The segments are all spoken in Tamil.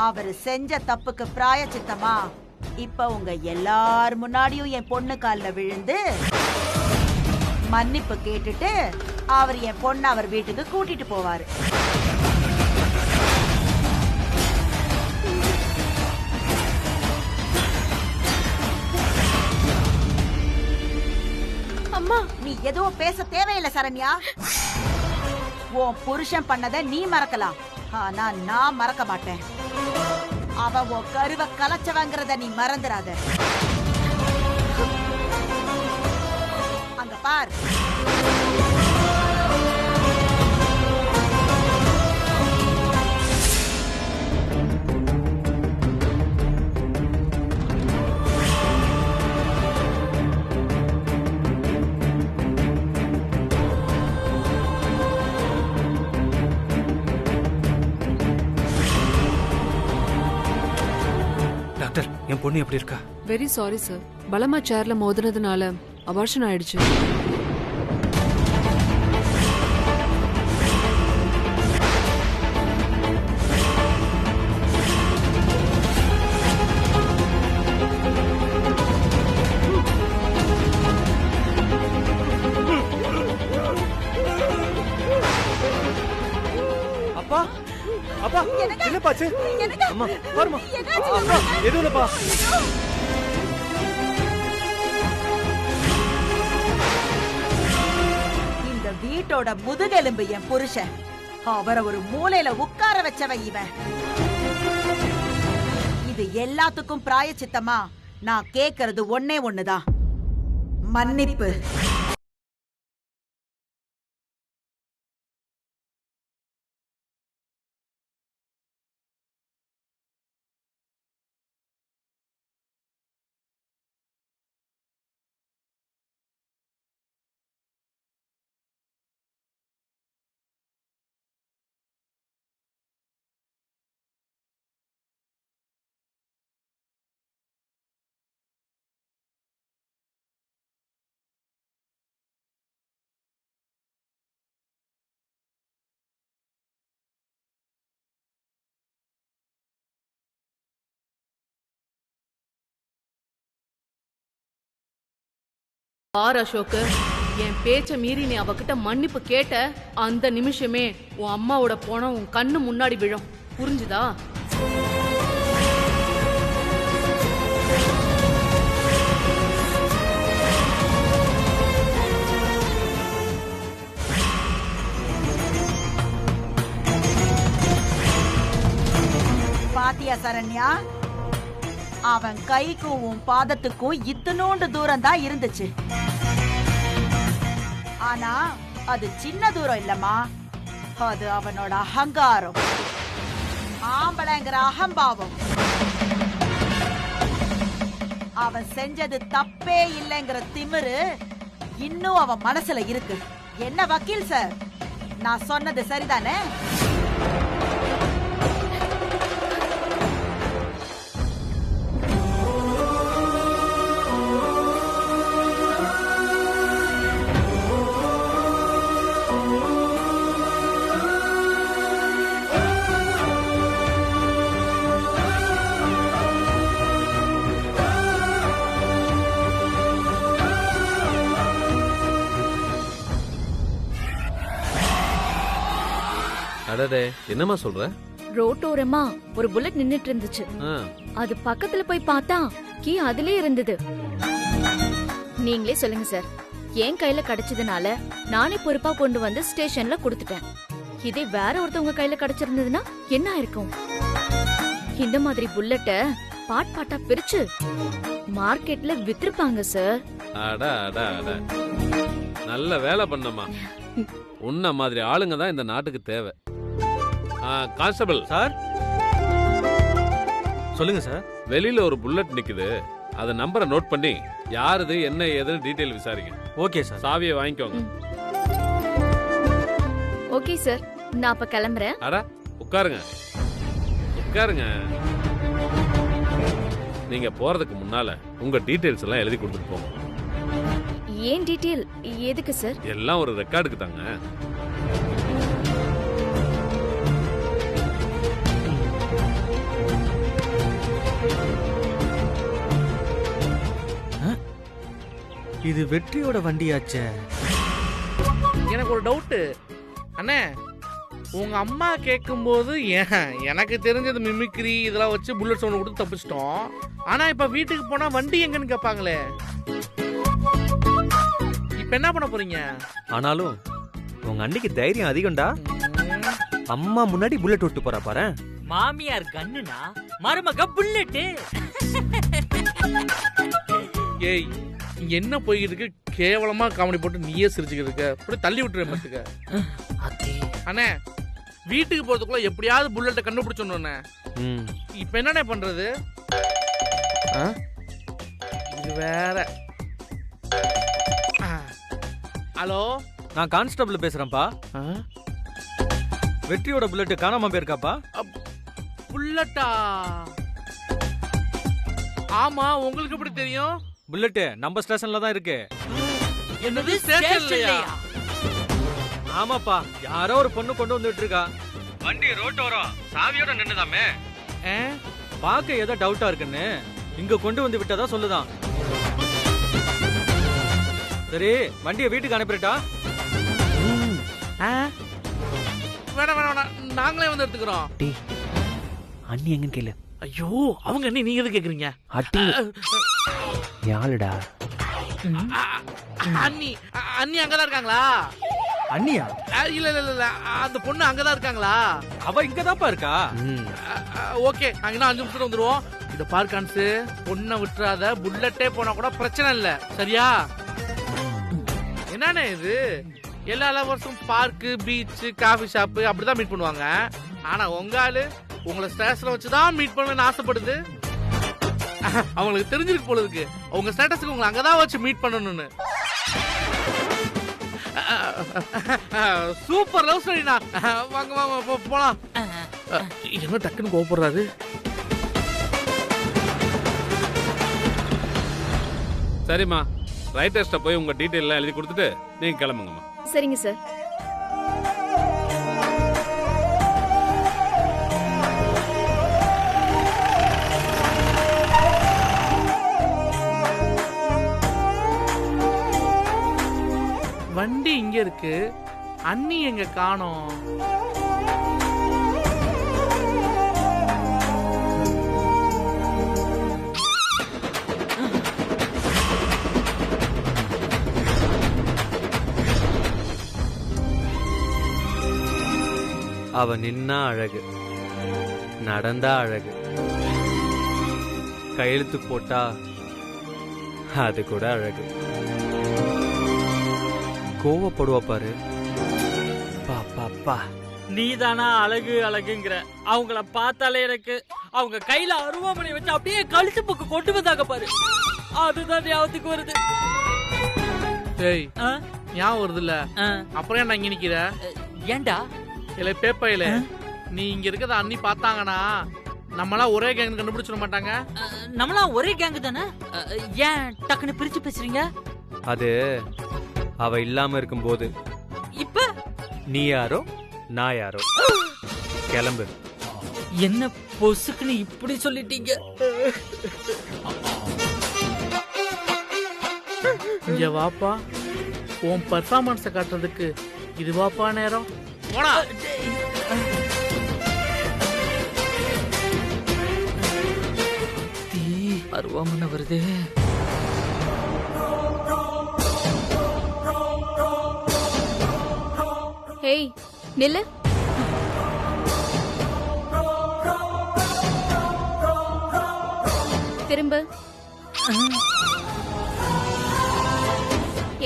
அவரு செஞ்ச தப்புக்கு பிராயச்சித்தமா இப்ப உங்க எல்லார் முன்னாடியும் என் பொண்ணு கால்ல விழுந்து மன்னிப்பு கேட்டுட்டு அவர் என் பொண்ணு அவர் வீட்டுக்கு கூட்டிட்டு போவாரு. அம்மா, நீ எதுவும் பேச தேவையில்லை சரண்யா. உன் புருஷன் பண்ணதை நீ மறக்கலாம், ஆனா நான் மறக்க மாட்டேன். அவன் உன் கருவை கலைச்சவங்கிறத நீ மறந்துடாத. அங்க பார். டாக்டர், என் பொண்ணு எப்படி இருக்கா? Very sorry sir. பலமா சேர்ல மோதினதுனால அபார்ஷன் ஆயிடுச்சு. அப்பா, அப்பா, என்னப்பாச்சு? அம்மா, பாருமா. அப்பா, எதுவும் இல்லப்பா. இந்த வீட்டோட முதுகெலும்பு என் புருஷன். அவரை ஒரு மூலையில உட்கார வச்சவன் இவன். இது எல்லாத்துக்கும் பிராயச்சித்தமா நான் கேக்குறது ஒன்னே ஒண்ணுதான், மன்னிப்பு. பார் அசோக், என் பேச்ச மீறி நீ அவகிட்ட மன்னிப்பு கேட்ட அந்த நிமிஷமே உன் அம்மாவோட பணம் உன் கண்ணு முன்னாடி விழும். புரிஞ்சுதா? பாத்தியா சரண்யா, அவன் கைக்கும் உன் பாதத்துக்கும் இத்தனோண்டு தூரம் தான் இருந்துச்சு. ஆனா அது சின்ன தூரம் இல்லம்மா, அது அவனோட அகங்காரம், ஆம்பளைங்கிற அகம்பாவம். அவன் செஞ்சது தப்பே இல்லைங்கிற திமிரு இன்னும் அவன் மனசுல இருக்கு. என்ன வக்கீல் சார், நான் சொன்னது சரிதானே? அடடே, என்னமா சொல்ற? ரோட்டோரமா ஒரு புல்லட் நின்னுட்டு இருந்துச்சு. அது பக்கத்துல போய் பார்த்தா கீ அதிலே இருந்தது. நீங்களே சொல்லுங்க சார், என் கையில கிடைச்சதுனால நானே பொறுப்பா கொண்டு வந்து ஸ்டேஷன்ல கொடுத்துட்டேன். இதே வேற ஒருத்தவங்க கையில கிடைச்சிருந்ததுன்னா என்ன ஆயிருக்கும்? இந்த மாதிரி புல்லட்ட பாட் பாட்டா பிரிச்சு மார்க்கெட்ல வித்திருப்பாங்க சார். அட அட அட, நல்ல வேலை பண்ணமா. உன்ன மாதிரி ஆளுங்க தான் இந்த நாட்டுக்கு தேவை. கான்ஸ்டபிள் சார், சொல்லுங்க சார். வெளியில ஒரு புல்லட் நிக்குது, அத நம்பரை நோட் பண்ணி யாருது என்ன ஏதுன்னு டீடைல் விசாரிங்க. Okay sir. சாவியை வாங்கிக்கோங்க. ஓகே சார், நான் அப்ப கிளம்புறேன். அட உட்காருங்க உட்காருங்க. நீங்க போறதுக்கு முன்னால உங்க டீடைல்ஸ் எல்லாம் எழுதி கொடுத்துட்டு போங்க. ஏன் டீடைல் எதுக்கு சார்? எல்லாம் ஒரு ரெக்கார்டுக்கு தாங்க. இது வெற்றியோட வண்டியாச்சே. எனக்கு ஒரு டவுட்டு அண்ணே. உங்க அம்மா கேட்கும்போது எனக்கு தெரிஞ்சது மிமிக்ரி இதெல்லாம் வச்சு புல்லட் சவுண்ட் கொடுத்து தப்பிச்சிட்டோம். ஆனா இப்ப வீட்டுக்கு போனா வண்டி எங்கன்னு கேட்பாங்களே, இப்ப என்ன பண்ண போறீங்க? ஆனாலும் உங்க அன்னைக்கு தைரியம் அதிகம்டா. அம்மா முன்னாடி புல்லட் விட்டு போறா பாரு. மாமியார் கண்ணுனா மருமக புல்லட்டு. ஏய் இங்க என்ன போய்கிட்டு இருக்கு? கேவலமா காமெடி போட்டு நீயே சிரிச்சுக்கிட்டு இருக்க. அப்படியே தள்ளி விட்டுறேன் பாத்துக்க. அண்ணே வீட்டுக்கு போறதுக்குள்ள எப்படியாவது புல்லட்டை கண்டுபிடிச்சோன்னு. இப்ப என்னண்ணே பண்றது? இது வேற. ஹலோ, நான் கான்ஸ்டபிள் பேசுறேன்ப்பா. வெற்றியோட புல்லட் காணாம போயிருக்காப்பா. புல்லட்டா? ஆமா, உங்களுக்கு எப்படி தெரியும்? புல்லட் நம்ம ஸ்டேஷன்ல தான் இருக்கு. என்னது ஸ்டேஷன்லயா? ஆமாப்பா, யாரோ ஒரு பொண்ணு கொண்டு வந்துட்டு இருக்கா. வண்டி ரோட்டோரம் சாவியோட நின்னுதாமே. பாக்க ஏதோ டவுட்டா இருக்குன்னு இங்க கொண்டு வந்து விட்டதா சொல்லுதான். சரி, வண்டியை வீட்டுக்கு அனுப்பிட்டா? வேணாம் வேணாம், நாங்களே வந்து எடுத்துக்கிறோம். அண்ணி எங்கன்னு கேளு. ஐயோ, அவங்க என்ன நீங்க எது கேக்குறீங்க? யாருடா அண்ணி? அண்ணி அங்கதான் இருக்காங்களா? அண்ணியா? இல்ல இல்ல இல்ல, அந்த பொண்ணு அங்கதான் இருக்காங்களா? அவ இங்கதான்ப்பா இருக்கா. ஓகே, நாங்க இன்னும் 5 நிமிஷத்துல வந்துருவோம். இத பார்க்கான்ஸ், பொண்ணை விட்டுறாத. புல்லட்டே போனா கூட பிரச்சனை இல்ல, சரியா? என்னண்ணே இது? எல்லா லவர்ஸும் பார்க்கு, பீச், காஃபி ஷாப் அப்படிதான் மீட் பண்ணுவாங்க. ஆனா உங்க ஆளு உங்களை ஸ்டேஷன்ல வச்சுதான் மீட் பண்ணணும்னு ஆசைப்படுது. அவங்களுக்கு தெரிஞ்சிருக்கு போல இருக்கு உங்க ஸ்டேட்டஸ்க்கு உங்களை அங்கதான் வச்சு மீட் பண்ணணும்னு. சூப்பர் லவ் ஸ்டோரினா. வாங்க வாங்க போலாம். என்ன டக்குன்னு கோபப்படுறாரு? சரிம்மா, ரைட்டர்ஸ்ட போய் உங்க டீடைல் எல்லாம் எழுதி கொடுத்துட்டு நீங்க கிளம்புங்கம்மா. சரிங்க சார். வண்டி இங்க இருக்கு, அண்ணி எங்க காணோம்? அவ நின்னா அழகு, நடந்தா அழகு, கையெழுத்து போட்டா அது கூட அழகு. கோவப்படுவா பாரு. பாப்பா, நீதானா அழகு அழகுங்கிற? அவங்கள பார்த்தாலே எனக்கு அவங்க கையில அருவாமனை வச்சு அப்படியே கழுத்து பக்கம் கொண்டு வந்தாங்க பாரு, அதுதான் ஞாபகத்துக்கு வருது. டேய், ஞாபகம் வருது இல்ல? அப்புறம் ஏன்டா இங்க நிக்கிற? ஏண்டா? இல்ல பேப்பையில நீ இங்க இருக்கத அண்ணி பார்த்தாங்கன்னா நம்மளாம் ஒரே கேங் கண்டுபிடிச்சிட மாட்டாங்க. நம்மளாம் ஒரே கேங்கு தானே, ஏன் டக்குன்னு பிரிச்சு பேசுறீங்க? அது அவ இல்லாம இருக்கும்போது. இப்ப நீ யாரோ நான் யாரோ. கிளம்பு. என்ன பொசுக்குன்னு இப்படி சொல்லிட்டீங்க? இங்க வாப்பா, உன் பர்ஃபார்மன்ஸ காட்டுறதுக்கு இது வாப்பா நேரம். போடா. அருவாமனை வருது. ஹேய், நில்லு. திரும்ப.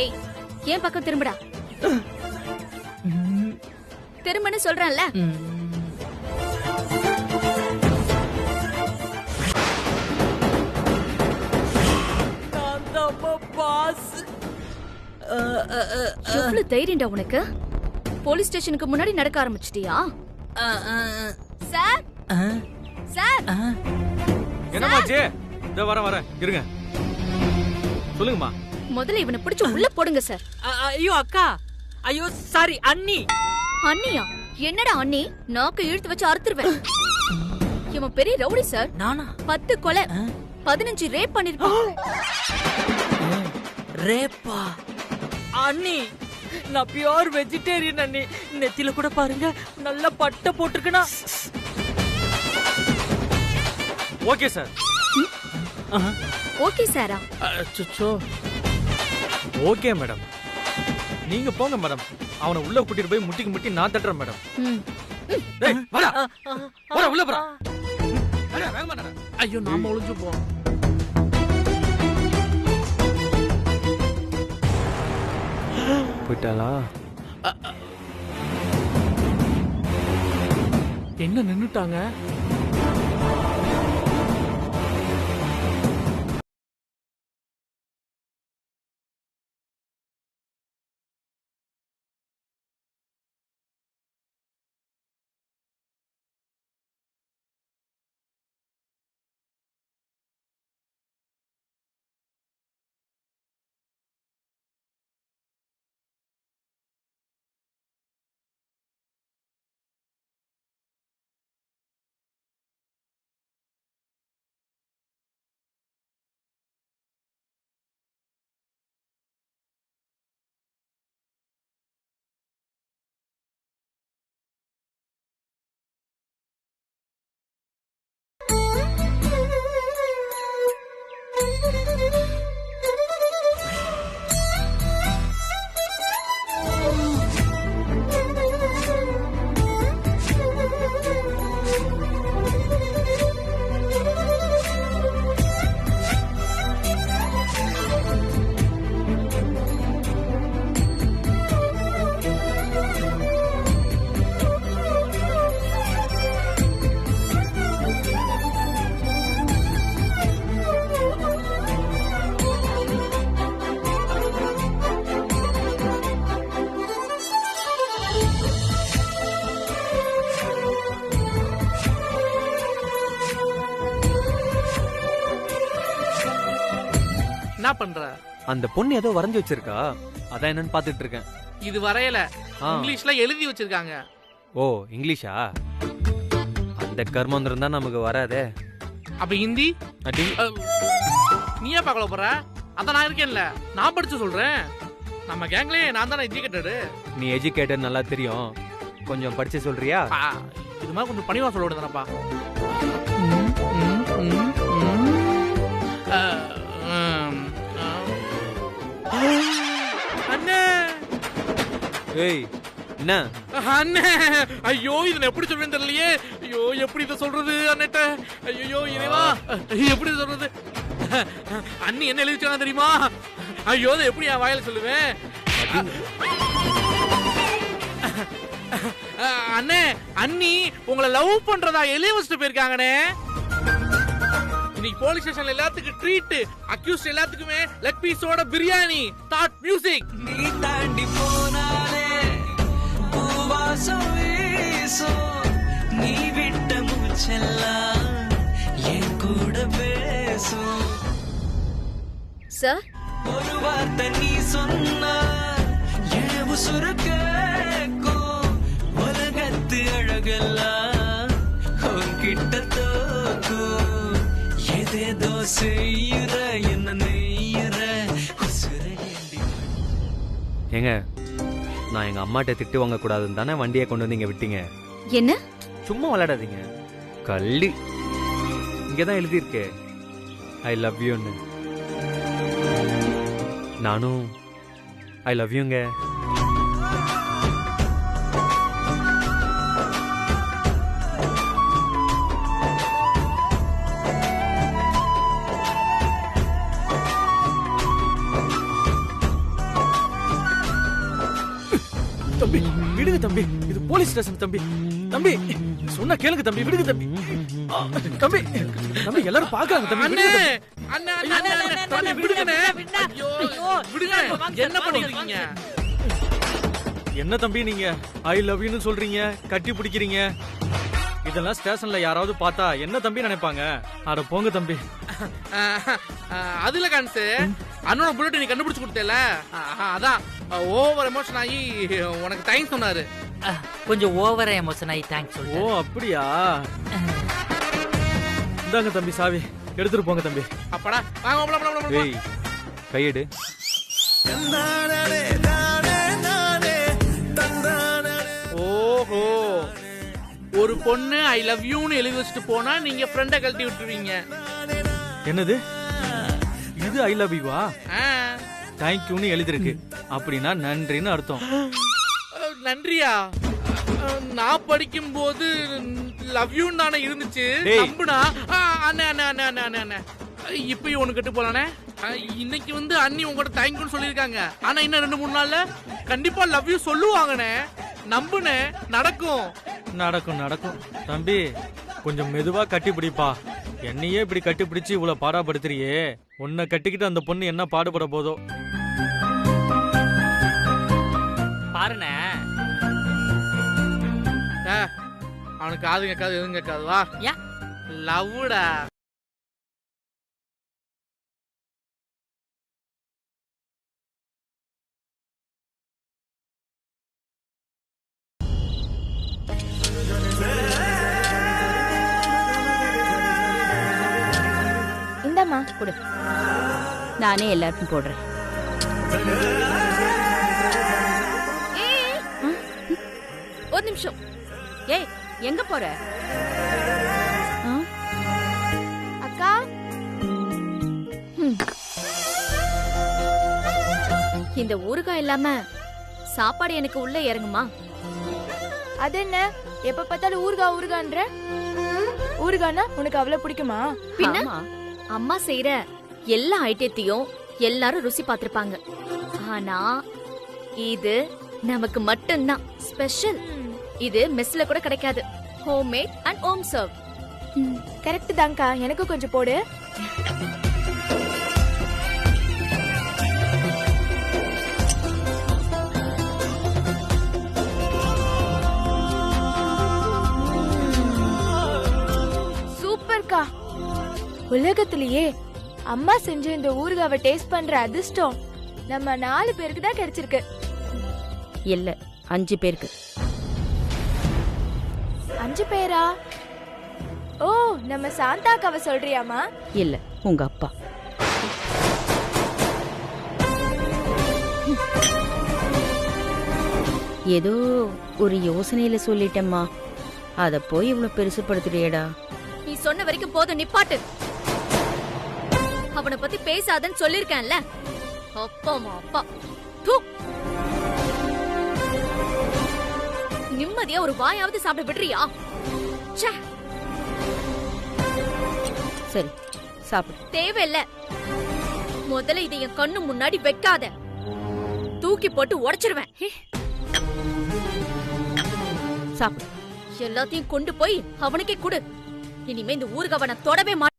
ஏய், ஏன் பக்கம் திரும்புடா. திரும்பன்னு சொல்றேன்ல. எவ்வளவு தைரியம்டா உனக்கு? போலீஸ் ஸ்டேஷனுக்கு முன்னாடி நடக்க ஆரம்பிச்சிட்டியா? சார் சார், என்னமாச்சு? இதோ வரேன் இருங்க. சொல்லுங்கம்மா. முதல்ல இவனை பிடிச்சு உள்ள போடுங்க சார். ஐயோ அக்கா, ஐயோ சாரி அண்ணி. அண்ணியா? என்னடா அண்ணி? நாக்கு இழுத்து வச்சு அறுத்துருவேன். இவன் பெரிய ரவுடி சார். நானா? 10 கொலை 15 ரேப் பண்ணிருக்கான். ரேப்பா அண்ணி நான் பியூர் வெஜிடேரியன் அண்ணி. நெத்தில கூட பாருங்க நல்ல பட்டை போட்டிருக்கனா. Okay sir. ஓகே சாரா? அச்சச்சோ. Okay madam. நீங்க போங்க மேடம். அவனை உள்ள கூட்டிட்டு போய் முட்டிக்கு முட்டி நான் தட்டுறேன் மேடம். டேய் வாடா. வாடா உள்ள போடா. அட வேகமா நட. ஐயோ நாம ஒளிஞ்சு போ. போய்ட்டாளா? என்ன நின்னுட்டாங்க? என்ன பண்ற? அந்த பொண்ணு ஏதோ வரைஞ்சு வச்சிருக்கா. அதான் என்னன்னு பாத்துட்டு இருக்கேன். இது வரையல, இங்கிலீஷ்ல எழுதி வச்சிருக்காங்க. ஓ இங்கிலீஷா? அந்த கர்மந்திரம் தான் நமக்கு வராதே. அப்ப ஹிந்தி அடி. நீயே பார்க்கல போற? அதான் நான் இருக்கேன்ல, நான் படிச்சு சொல்றேன். நம்ம கேங்லயே நான் தானே எஜுகேட்டடு. நீ எஜுகேட்டட் நல்லா தெரியும், கொஞ்சம் படிச்சு சொல்றியா? இது மாதிரி கொஞ்சம் பணிவா சொல்ல விடுதானப்பா. அண்ணே. ஏய் என்ன அண்ணே? ஐயோ இது எப்படி சொல்றேன்னு தெரியலையே. ஐயோ எப்படி இதை சொல்றது அண்ணேட்ட? ஐயோ இறைவா எப்படி சொல்றது? அண்ணி என்ன எழுதி வச்சாங்க தெரியுமா? ஐயோ அதை எப்படி என் வாயில சொல்லுவேன்? அண்ணே அண்ணி உங்களை லவ் பண்றதா எழுதி வச்சுட்டு போயிருக்காங்கண்ணே. இன்னைக்கு போலீஸ் ஸ்டேஷன்ல எல்லாத்துக்கும் ட்ரீட், அக்யூஸ்ட் எல்லாத்துக்குமே லெக் பீஸோட பிரியாணி. Start music. நீ தாண்டி போனாலே பூவாசம் வீசும், நீ விட்ட மூச்செல்லாம் என் கூட பேசும். சார் ஒரு வார்த்தை நீ சொன்னா என் உசுரு கேக்கும். உலகத்து அழகெல்லாம் உன்கிட்ட தோக்கும். ஏதேதோ செய்யுற என்ன நெய்யுற உசுரை ஏண்டி. ஏங்க நான் எங்க அம்மாட்ட திட்டு வாங்க கூடாதுன்னு தானே வண்டியை கொண்டு வந்து இங்க விட்டீங்க. என்ன? சும்மா விளையாடாதீங்க. கள்ளி இங்கதான் எழுதியிருக்கு ஐ லவ் யூன்னு. நானும் ஐ லவ் யூங்க. தம்பி விடுங்க தம்பி, இது போலீஸ் ஸ்டேஷன் தம்பி. தம்பி சொன்ன கேளுங்க தம்பி, விடுங்க தம்பி. தம்பி தம்பி எல்லாரும் பாக்குறாங்க தம்பி. அண்ணே அண்ணே அண்ணே தம்பி விடுங்கண்ணே. ஐயோ விடுங்க. என்ன பண்ணிருக்கீங்க? என்ன தம்பி நீங்க ஐ லவ் யூன்னு சொல்றீங்க, கட்டி பிடிக்கிறீங்க? இதெல்லாம் ஸ்டேஷன்ல யாராவது பார்த்தா என்ன தம்பி நினைப்பாங்க? அட போங்க தம்பி. அதுல கான்ஸ் அண்ணனோட புல்லட் நீ கண்டுபிடிச்சு கொடுத்தல, அதான் ஓவர் எமோஷன் ஆகி உனக்கு தேங்க்ஸ் சொன்னாரு. கொஞ்சம் ஓவரா எமோஷன் ஆகி தேங்க்ஸ் ஓ சொல்லுங்க. அப்படியா? இந்தாங்க தம்பி சாவி, எடுத்துட்டு போங்க தம்பி. அப்படா வாங்க. ஏய் கையெடு. ஓஹோ, ஒரு பொண்ணு ஐ லவ் யூன்னு எழுதி வச்சுட்டு போனா நீங்க ஃப்ரெண்ட கழட்டி விட்டுருவீங்க. என்னது இது ஐ லவ் யூவா? ஆ, தேங்க்யூன்னு எழுதிருக்கு, அப்படின்னா நன்றின்னு அர்த்தம். நன்றியா? நான் படிக்கும் போது லவ் யூன்னு தானே இருந்துச்சு. டேய். நம்புனா அண்ணே அண்ணே அண்ணே அண்ணே அண்ணே அண்ணே இப்பயும் ஒண்ணு கட்டு போலானே. இன்னைக்கு வந்து அண்ணி உங்ககிட்ட தேங்க்யூன்னு சொல்லியிருக்காங்க. ஆனா இன்னும் 2-3 நாள்ல கண்டிப்பா லவ் யூ சொல்லுவாங்கண்ணே. நம்புனே, நடக்கும். நடக்கும் நடக்கும். தம்பி கொஞ்சம் மெதுவா கட்டி பிடிப்பா. என்னையே இப்படி கட்டி பிடிச்சு இவ்வளவு பாடாப்படுத்துறியே, உன்னை கட்டிக்கிட்டு அந்த பொண்ணு என்ன பாடுபட போதோ. பாருண்ணே, அவனுக்கு காது கேட்காது எதுவும் கேட்காது. வா ஏன்? லவ்டா. இந்தம்மா கொடு, நானே எல்லாருக்கும் போடுறேன். ஒரு நிமிஷம். ஏய், எங்க போற? அக்கா, இந்த ஊறுகாய் இல்லாம சாப்பாடு எனக்கு உள்ள இறங்குமா? அது என்ன எப்ப பார்த்தாலும் ஊர்கா ஊர்கான்ற? ஊர்கானா உனக்கு அவ்வளவு பிடிக்குமா? பின்ன அம்மா செய்யற எல்லா ஐட்டத்தையும் எல்லாரும் ருசி பார்த்திருப்பாங்க. ஆனா இது நமக்கு மட்டும்தான் ஸ்பெஷல். இது மெஸ்ல கூட கிடைக்காது. Home made and home serve. Correct தான்க்கா, எனக்கு கொஞ்சம் போடு. சூப்பர்க்கா. உலகத்திலேயே அம்மா செஞ்ச இந்த ஊறுகாவை டேஸ்ட் பண்ற அதிர்ஷ்டம் நம்ம 4 பேருக்கு தான் கிடைச்சிருக்கு. இல்ல, 5 பேருக்கு. 5 பேரா? ஓ, நம்ம சாந்தாக்காவை சொல்றியாமா? இல்ல, உங்க அப்பா. ஏதோ ஒரு யோசனையில சொல்லிட்டேம்மா, அத போய் இவ்வளவு பெருசுப்படுத்துறியடா. நீ சொன்ன வரைக்கும் போதும், நிப்பாட்டு. அவனை பத்தி பேசாதன்னு சொல்லிருக்கேன்ல. அப்பாமா அப்பா. நிம்மதியா ஒரு வாயாவது சாப்பிட விடுறியா? சரி, சாப்பிடு. தேவையில்ல. முதல்ல இதை என் கண்ணு முன்னாடி வைக்காத, தூக்கி போட்டு உடைச்சிருவேன். சாப்பிடு. எல்லாத்தையும் கொண்டு போய் அவனுக்கே கொடு. இனிமே இந்த ஊறுகாவை நான் தொடவே மாட்டேன்.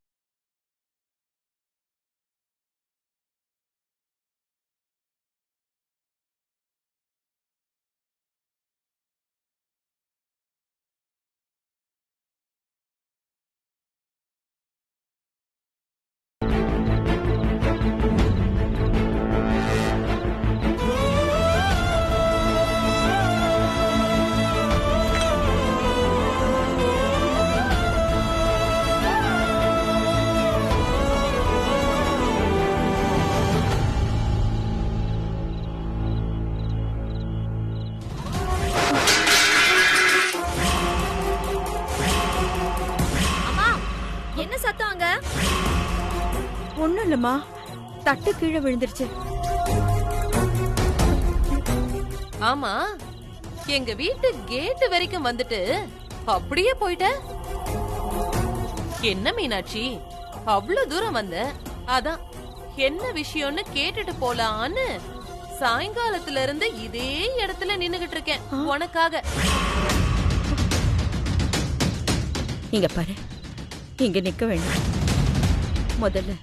ஒண்ணும் இல்லம்மா, தட்டு கீழே விழுந்துருச்சு. ஆமா, எங்க வீட்டு கேட் வரைக்கும் வந்துட்டு அப்படியே போயிட்ட. என்ன மீனாட்சி, அவ்வளவு தூரம் வந்த? அதான் என்ன விஷயம்னு கேட்டுட்டு போலான்னு சாயங்காலத்துல இருந்து இதே இடத்துல நின்னுகிட்டு இருக்கேன் உனக்காக. இங்க பாரு, இங்க நிக்க வேண்டாம். முதல்ல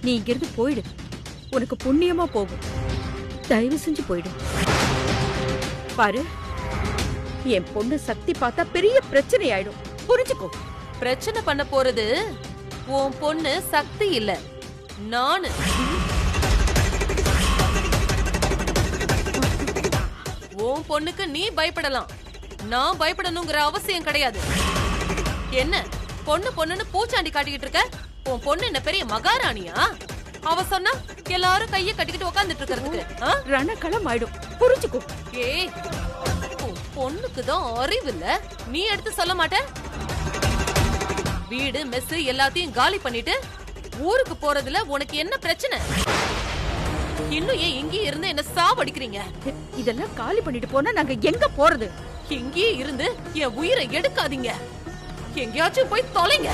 நீ இங்கிருந்து போயிடு, உனக்கு புண்ணியமா போகும். தயவு செஞ்சு போயிடு. பாரு, என் பொண்ணு சக்தி பார்த்தா பெரிய பிரச்சனை ஆயிடும், புரிஞ்சுக்கோ. பிரச்சனை பண்ண போறது உன் பொண்ணு சக்தி இல்ல, நானு. உன் பொண்ணுக்கு நீ பயப்படலாம், நான் பயப்படணுங்கிற அவசியம் கிடையாது. என்ன பொண்ணு பொண்ணுன்னு பூச்சாண்டி காட்டிக்கிட்டு இருக்க? உன் பொண்ணு என்ன பெரிய மகாராணியா? அவ சொன்னா எல்லாரும் கைய கட்டிக்கிட்டு உட்கார்ந்துட்டு இருக்கிறதுக்கு ரணக்களம் ஆயிடும் புரிஞ்சுக்கோ. ஏய் பொண்ணுக்கு தான் அறிவு இல்ல, நீ எடுத்து சொல்ல மாட்ட? வீடு மெஸ் எல்லாத்தையும் காலி பண்ணிட்டு ஊருக்கு போறதுல உனக்கு என்ன பிரச்சனை? இன்னும் ஏன் இங்கேயே இருந்து என்ன சாவடிக்கிறீங்க? இதெல்லாம் காலி பண்ணிட்டு போனா நாங்க எங்க போறது? இங்கேயே இருந்து என் உயிரை எடுக்காதீங்க, எங்கேயாச்சும் போய் தொலைங்க.